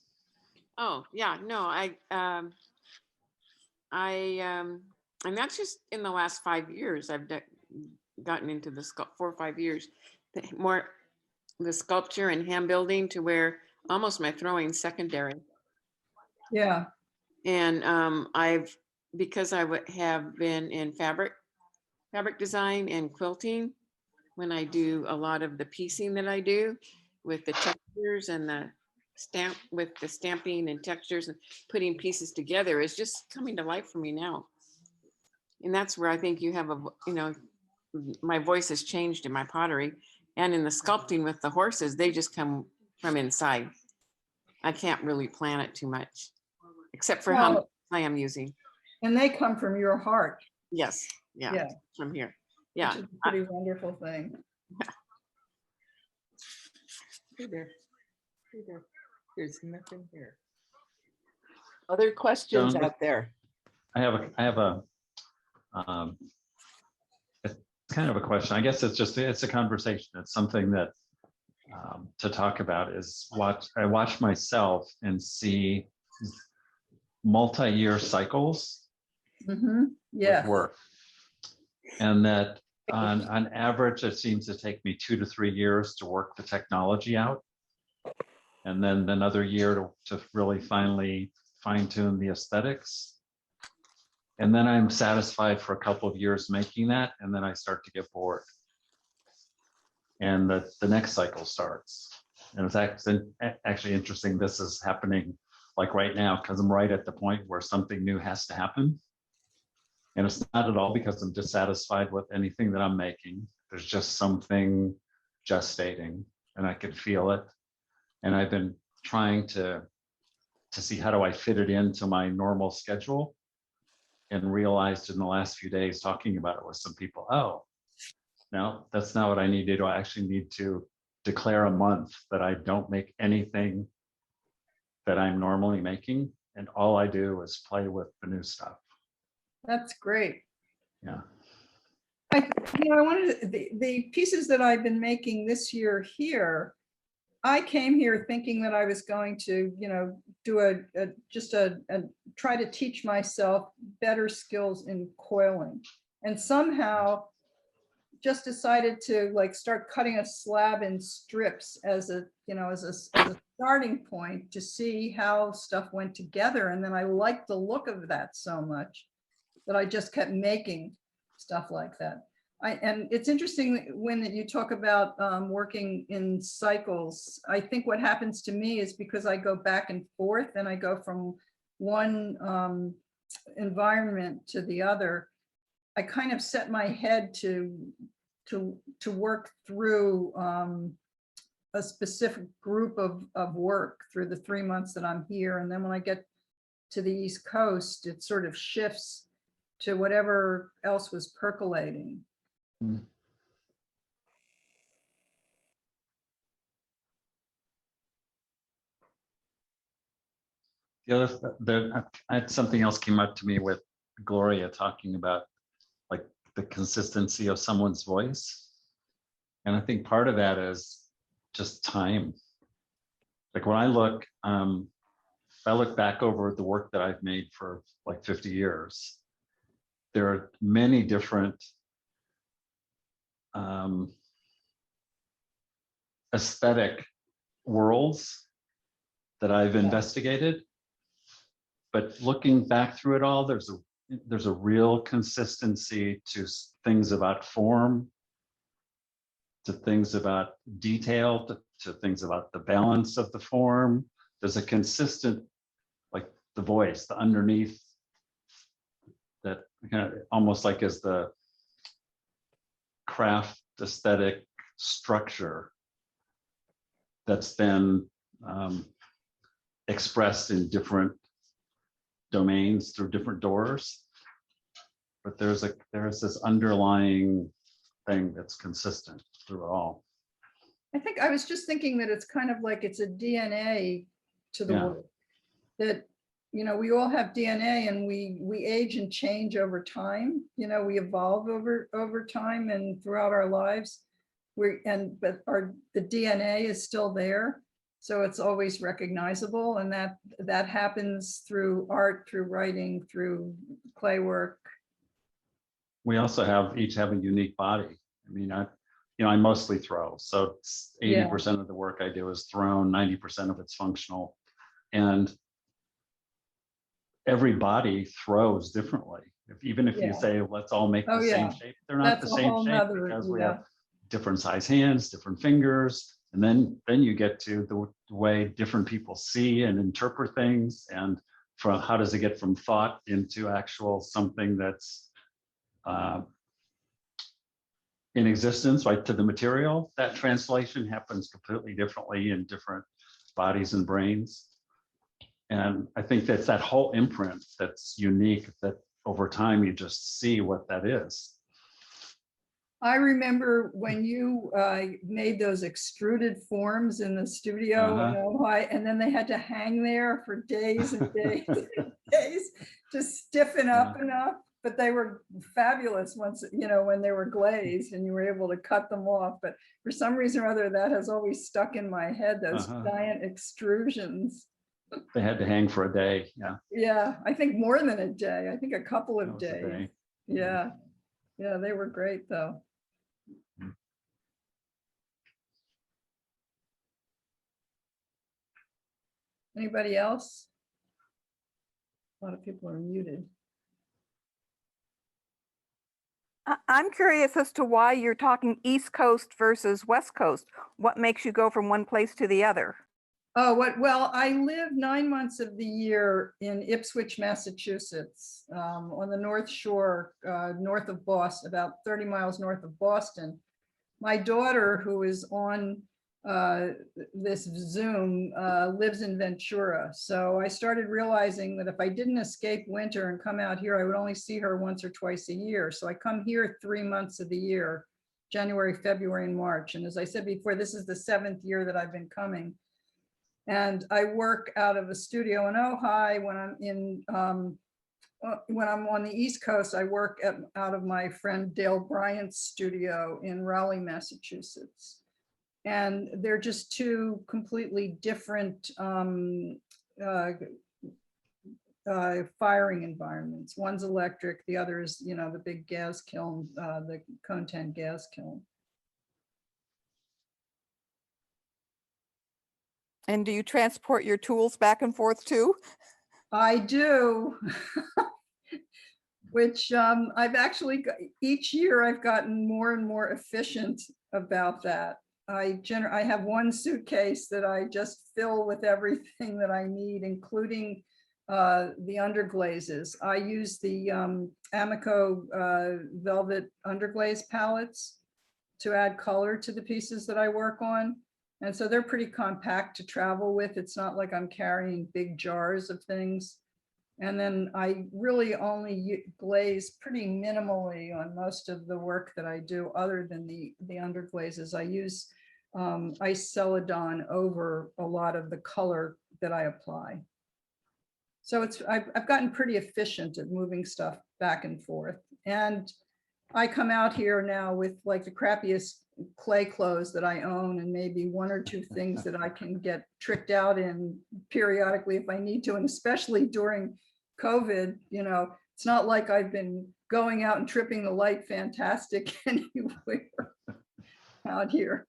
Oh, yeah, no, and that's just in the last 5 years. I've gotten into the 4 or 5 years, more the sculpture and hand building to where almost my throwing secondary. Yeah, And because I would have been in fabric design and quilting, when I do a lot of the piecing that I do with the textures and the stamping and textures and putting pieces together is just coming to life for me now. And that's where I think you have my voice has changed in my pottery, and in the sculpting with the horses, they just come from inside. I can't really plan it too much, except for how much well, clay I'm using. and they come from your heart. Yes, yeah, Yeah. from here. Which Yeah. is a pretty wonderful thing. Hey there. Hey there. There's nothing here. Other questions Joan, out there? I have a it's kind of a question. I guess it's a conversation. It's something that to talk about is I watch myself and see multi-year cycles with Yeah, work. And that on average, it seems to take me 2 to 3 years to work the technology out. And then another year to really finally fine tune the aesthetics. And then I'm satisfied for a couple of years making that. And then I start to get bored. And the next cycle starts. And it's actually interesting. This is happening like right now, because I'm right at the point where something new has to happen. And it's not at all because I'm dissatisfied with anything that I'm making. There's just something gestating, and I can feel it. And I've been trying to see how do I fit it into my normal schedule, and realized in the last few days talking about it with some people, oh, no, that's not what I need to do. I actually need to declare a month that I don't make anything that I'm normally making, and all I do is play with the new stuff. that's great. Yeah. I wanted the pieces that I've been making this year here. I came here thinking that I was going to, do try to teach myself better skills in coiling, and somehow just decided to start cutting a slab in strips as a starting point to see how stuff went together. And then I liked the look of that so much that I just kept making stuff like that. And it's interesting when you talk about working in cycles. I think what happens to me is because I go back and forth and I go from one environment to the other, I kind of set my head to work through a specific group of work through the 3 months that I'm here. And then when I get to the East Coast, it sort of shifts to whatever else was percolating. Mm. I had something else came up to me with Gloria talking about like the consistency of someone's voice. And I think part of that is just time. Like when I look back over the work that I've made for like 50 years, there are many different aesthetic worlds that I've investigated. But looking back through it all, there's a real consistency to things about form, to things about detail, to things about the balance of the form. There's a consistent, like the voice, the underneath, that kind of almost like is the craft aesthetic structure that's been expressed in different domains through different doors. But there's this underlying thing that's consistent through it all. I think I was just thinking that it's kind of like it's a DNA to the work, that we all have DNA, and we age and change over time. We evolve over time and throughout our lives. but the DNA is still there. So it's always recognizable, and that happens through art, through writing, through clay work. We also each have a unique body. I mean, I mostly throw. So 80% of the work I do is thrown, 90% of it's functional. And every body throws differently. Even if you say, let's all make the same shape, they're not the same shape because we have different size hands, different fingers. And then you get to the way different people see and interpret things, and from how does it get from thought into actual something that's in existence, right, to the material. That translation happens completely differently in different bodies and brains. And I think that's that whole imprint that's unique, that over time you just see what that is. I remember when you made those extruded forms in the studio in Ojai, and then they had to hang there for days and days and days to stiffen up enough. But they were fabulous once, when they were glazed and you were able to cut them off. But for some reason or other, that has always stuck in my head, those giant extrusions. They had to hang for a day. Yeah. Yeah, I think more than a day. I think a couple of days. Day. Yeah. Yeah, they were great though. Anybody else? A lot of people are muted. I'm curious as to why you're talking East Coast versus West Coast. What makes you go from one place to the other? Oh, well, I live 9 months of the year in Ipswich, Massachusetts, on the North Shore, north of Boston, about 30 miles north of Boston. My daughter, who is on this Zoom, lives in Ventura. So I started realizing that if I didn't escape winter and come out here, I would only see her once or twice a year. So I come here 3 months of the year, January, February, and March. And as I said before, this is the 7th year that I've been coming. And I work out of a studio in Ojai. When I'm on the East Coast, I work out of my friend Dale Bryant's studio in Raleigh, Massachusetts. And they're just two completely different firing environments. One's electric, the other is, the big gas kiln, the Cone 10 gas kiln. And do you transport your tools back and forth too? I do. Which I've actually, each year I've gotten more and more efficient about that. I have one suitcase that I just fill with everything that I need, including the underglazes. I use the Amico velvet underglaze palettes to add color to the pieces that I work on. And so they're pretty compact to travel with. It's not like I'm carrying big jars of things. And then I really only glaze pretty minimally on most of the work that I do, other than the underglazes. I use ice celadon over a lot of the color that I apply. So I've gotten pretty efficient at moving stuff back and forth. And I come out here now with like the crappiest clay clothes that I own, and maybe one or two things that I can get tricked out in periodically if I need to. And especially during COVID, it's not like I've been going out and tripping the light fantastic anywhere out here.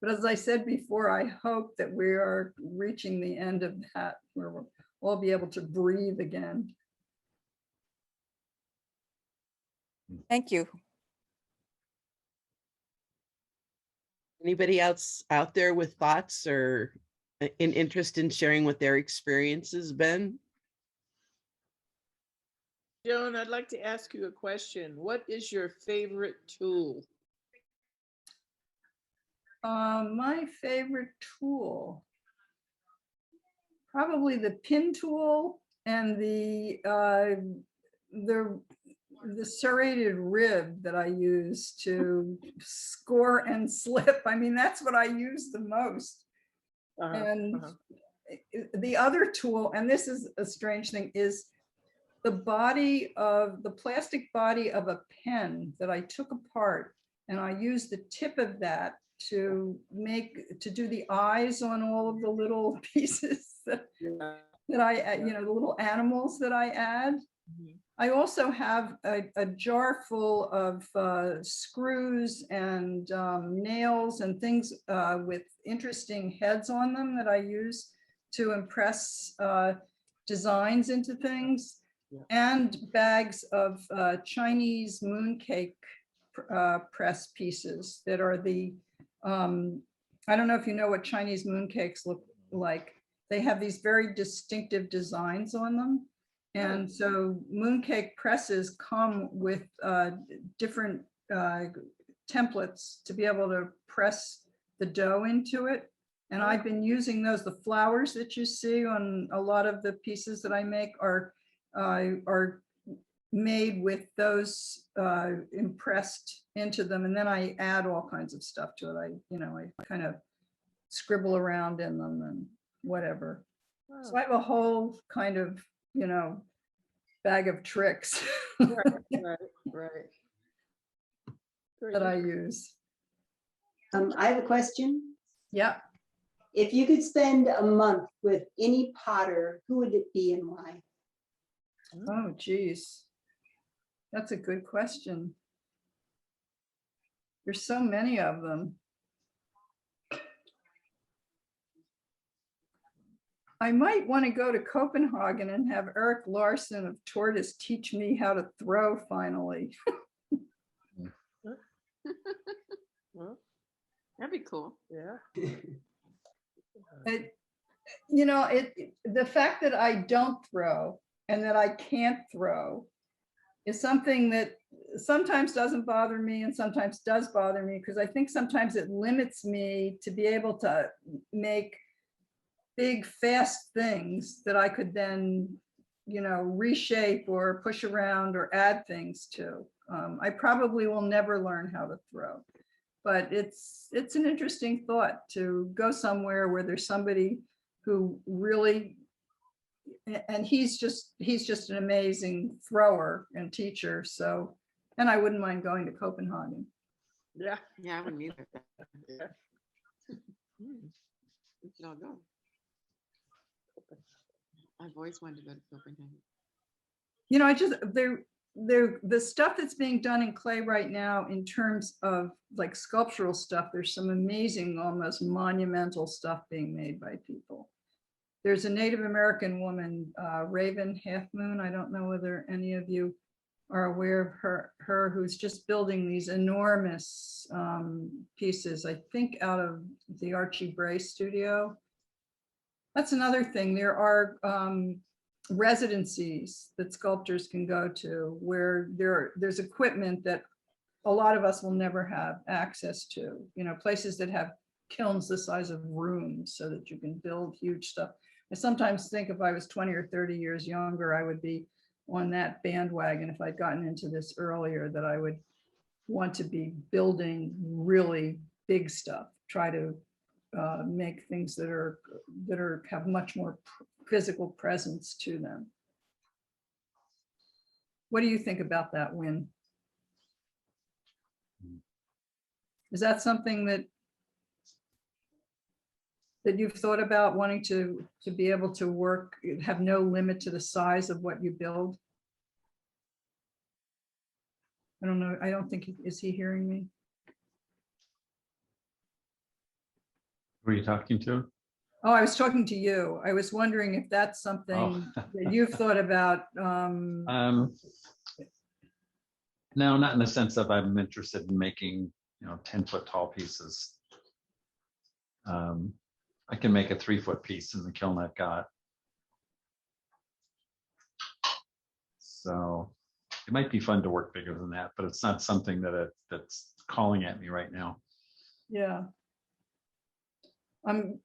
But as I said before, I hope that we are reaching the end of that, where we'll all be able to breathe again. Thank you. Anybody else out there with thoughts or an interest in sharing what their experience has been? Joan, I'd like to ask you a question. What is your favorite tool? My favorite tool, probably the pin tool and the serrated rib that I use to score and slip. I mean, that's what I use the most. And the other tool, and this is a strange thing, is the plastic body of a pen that I took apart And I use the tip of that to do the eyes on all of the little pieces that I add, the little animals that I add. I also have a jar full of screws and nails and things with interesting heads on them that I use to impress designs into things, and bags of Chinese mooncake press pieces that are the, I don't know if you know what Chinese mooncakes look like. They have these very distinctive designs on them. And so mooncake presses come with different templates to be able to press the dough into it. And I've been using those. The flowers that you see on a lot of the pieces that I make are made with those impressed into them. And then I add all kinds of stuff to it. I kind of scribble around in them and whatever. So I have a whole kind of, bag of tricks Right. that I use. I have a question. Yeah. If you could spend a month with any potter, who would it be and why? Oh, geez. That's a good question. There's so many of them. I might want to go to Copenhagen and have Eric Larson of Tortoise teach me how to throw finally. That'd be cool. Yeah. The fact that I don't throw and that I can't throw is something that sometimes doesn't bother me and sometimes does bother me, because I think sometimes it limits me to be able to make big, fast things that I could then, reshape or push around or add things to. I probably will never learn how to throw, but it's an interesting thought to go somewhere where there's somebody who really, and he's just an amazing thrower and teacher. So, and I wouldn't mind going to Copenhagen. Yeah, I wouldn't either. Yeah. We should all go. I've always wanted to go to Copenhagen. The stuff that's being done in clay right now in terms of like sculptural stuff, there's some amazing, almost monumental stuff being made by people. There's a Native American woman, Raven Half Moon. I don't know whether any of you are aware of her who's just building these enormous pieces, I think out of the Archie Bray studio. That's another thing. There are residencies that sculptors can go to where there's equipment that a lot of us will never have access to, places that have kilns the size of rooms so that you can build huge stuff. I sometimes think if I was 20 or 30 years younger, I would be on that bandwagon if I'd gotten into this earlier, that I would want to be building really big stuff, try to make things that have much more physical presence to them. What do you think about that, Win? Is that something that you've thought about, wanting to be able to work, have no limit to the size of what you build? I don't know. I don't think, is he hearing me? Who are you talking to? Oh, I was talking to you. I was wondering if that's something that you've thought about. No, not in the sense of I'm interested in making, 10-foot tall pieces. I can make a 3-foot piece in the kiln I've got. So it might be fun to work bigger than that, but it's not something that's calling at me right now. Yeah. I'm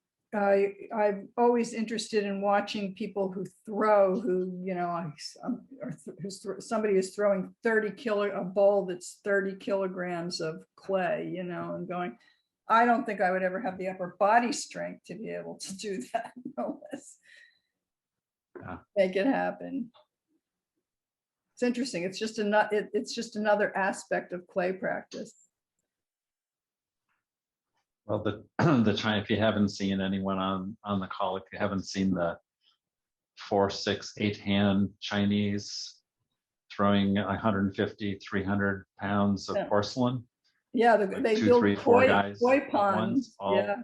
always interested in watching people who throw, somebody who's throwing a bowl that's 30 kilograms of clay, and going, I don't think I would ever have the upper body strength to be able to do that, no less. Yeah. Make it happen. It's interesting. It's just another aspect of clay practice. Well, the China, if you haven't seen anyone on the call, if you haven't seen the 4, 6, 8 hand Chinese throwing 150, 300 pounds of Yeah. porcelain, Yeah, like they 2, build 3, 4 koi guys koi at ponds. once, Yeah,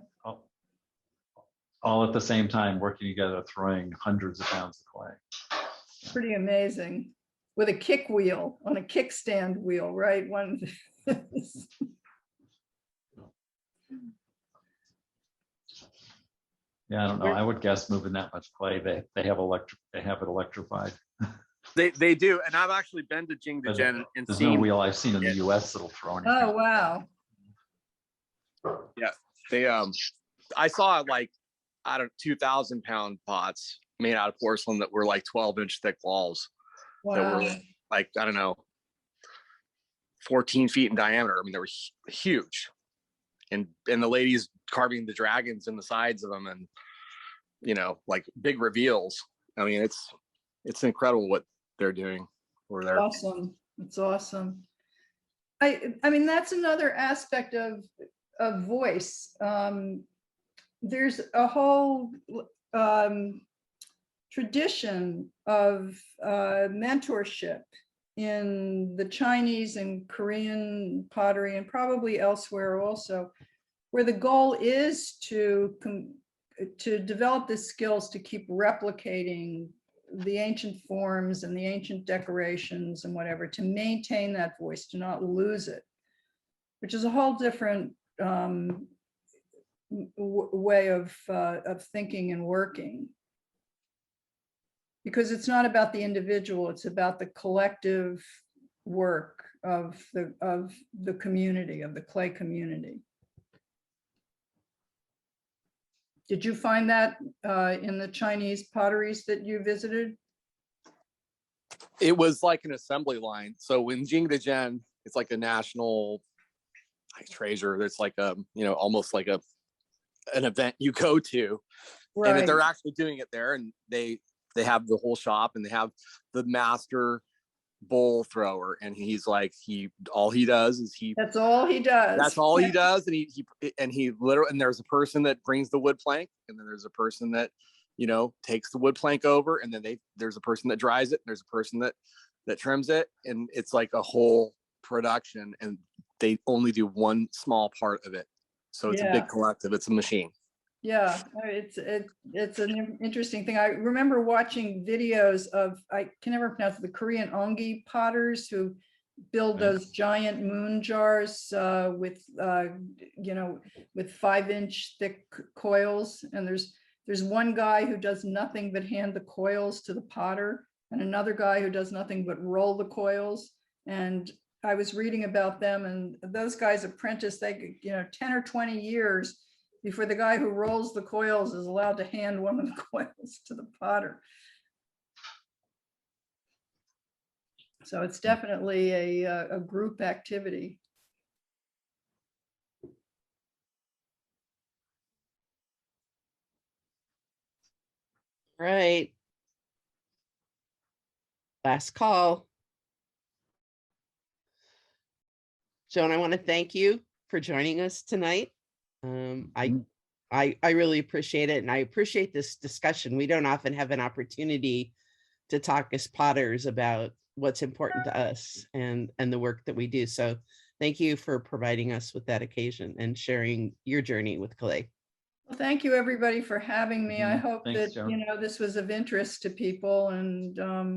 all at the same time, working together, throwing hundreds of pounds of clay. pretty amazing. With a kick wheel, on a kickstand wheel, right? One. Yeah, I don't know. I would guess moving that much clay, they have it electrified. They do, and I've actually been to Jingdezhen and There's no seen. wheel I've seen in the it. US that'll throw anything. Oh, wow. Yeah, they I saw like, I don't 2,000 pound pots made out of porcelain that were like 12-inch thick walls that were Wow. like, I don't know, 14 feet in diameter. I mean, they were huge, and the ladies carving the dragons in the sides of them, and like big reveals. I mean, it's incredible what they're doing over there. Awesome. It's awesome. I mean, that's another aspect of voice. There's a whole tradition of mentorship in the Chinese and Korean pottery, and probably elsewhere also, where the goal is to develop the skills to keep replicating the ancient forms and the ancient decorations and whatever, to maintain that voice, to not lose it, which is a whole different way of thinking and working. Because it's not about the individual, it's about the collective work of the community, of the clay community. Did you find that in the Chinese potteries that you visited? It was like an assembly line. So in Jingdezhen, it's like a national treasure. It's like almost like an event you go to, Right. and they're actually doing it there, and they have the whole shop, and they have the master bowl thrower, and he's like, all he does is that's all he does. That's all he does. And he literally, and there's a person that brings the wood plank, and then there's a person that, takes the wood plank over, and then there's a person that dries it, and there's a person that trims it. And it's like a whole production, and they only do one small part of it. So it's a big collective. It's a machine. Yeah, it's an interesting thing. I remember watching videos of, I can never pronounce it, the Korean ongi potters who build those giant moon jars with 5-inch thick coils. And there's one guy who does nothing but hand the coils to the potter, and another guy who does nothing but roll the coils. And I was reading about them, and those guys apprentice, 10 or 20 years before the guy who rolls the coils is allowed to hand one of the coils to the potter. So it's definitely a group activity. Right. Last call. Joan, I want to thank you for joining us tonight. I really appreciate it, and I appreciate this discussion. We don't often have an opportunity to talk as potters about what's important to us and the work that we do. So thank you for providing us with that occasion and sharing your journey with clay. Well, thank you, everybody, for having me. I hope Thanks, that Joan. this was of interest to people and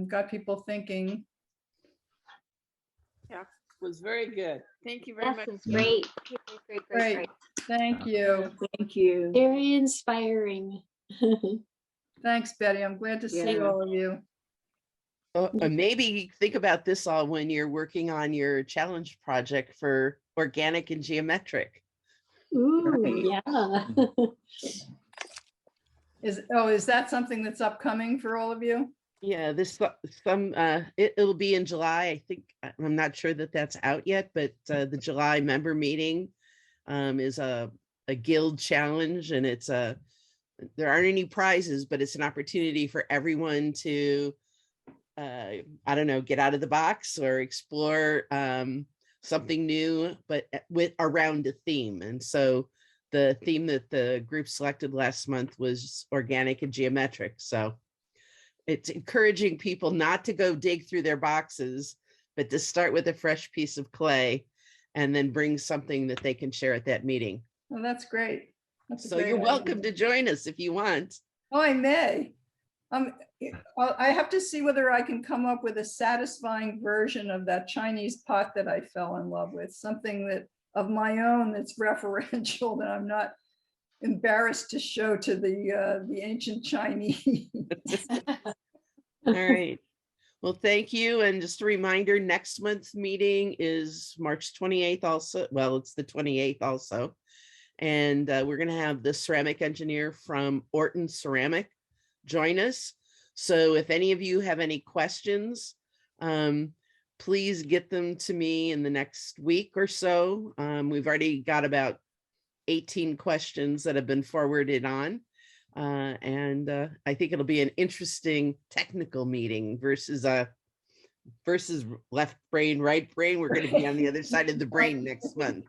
got people thinking. Yeah, it was very good. Thank you very much. This is great. Great. Thank you. Thank you. Very inspiring. Thanks, Betty. I'm glad to see Yeah. all of you. Maybe think about this all when you're working on your challenge project for organic and geometric. Ooh, yeah. Is that something that's upcoming for all of you? Yeah, it'll be in July. I think, I'm not sure that that's out yet, but the July member meeting is a guild challenge, and there aren't any prizes, but it's an opportunity for everyone to get out of the box or explore something new, but around a theme. And so the theme that the group selected last month was organic and geometric. So it's encouraging people not to go dig through their boxes, but to start with a fresh piece of clay and then bring something that they can share at that meeting. Well, that's great. That's a So great you're idea. welcome to join us if you want. Oh, I may. Well, I have to see whether I can come up with a satisfying version of that Chinese pot that I fell in love with, something that of my own that's referential, that I'm not embarrassed to show to the ancient Chinese. All right. Well, thank you. And just a reminder, next month's meeting is March 28th also. Well, it's the 28th also. And we're going to have the ceramic engineer from Orton Ceramic join us. So if any of you have any questions, please get them to me in the next week or so. We've already got about 18 questions that have been forwarded on. And I think it'll be an interesting technical meeting versus left brain, right brain. We're going to be on the other side of the brain next month.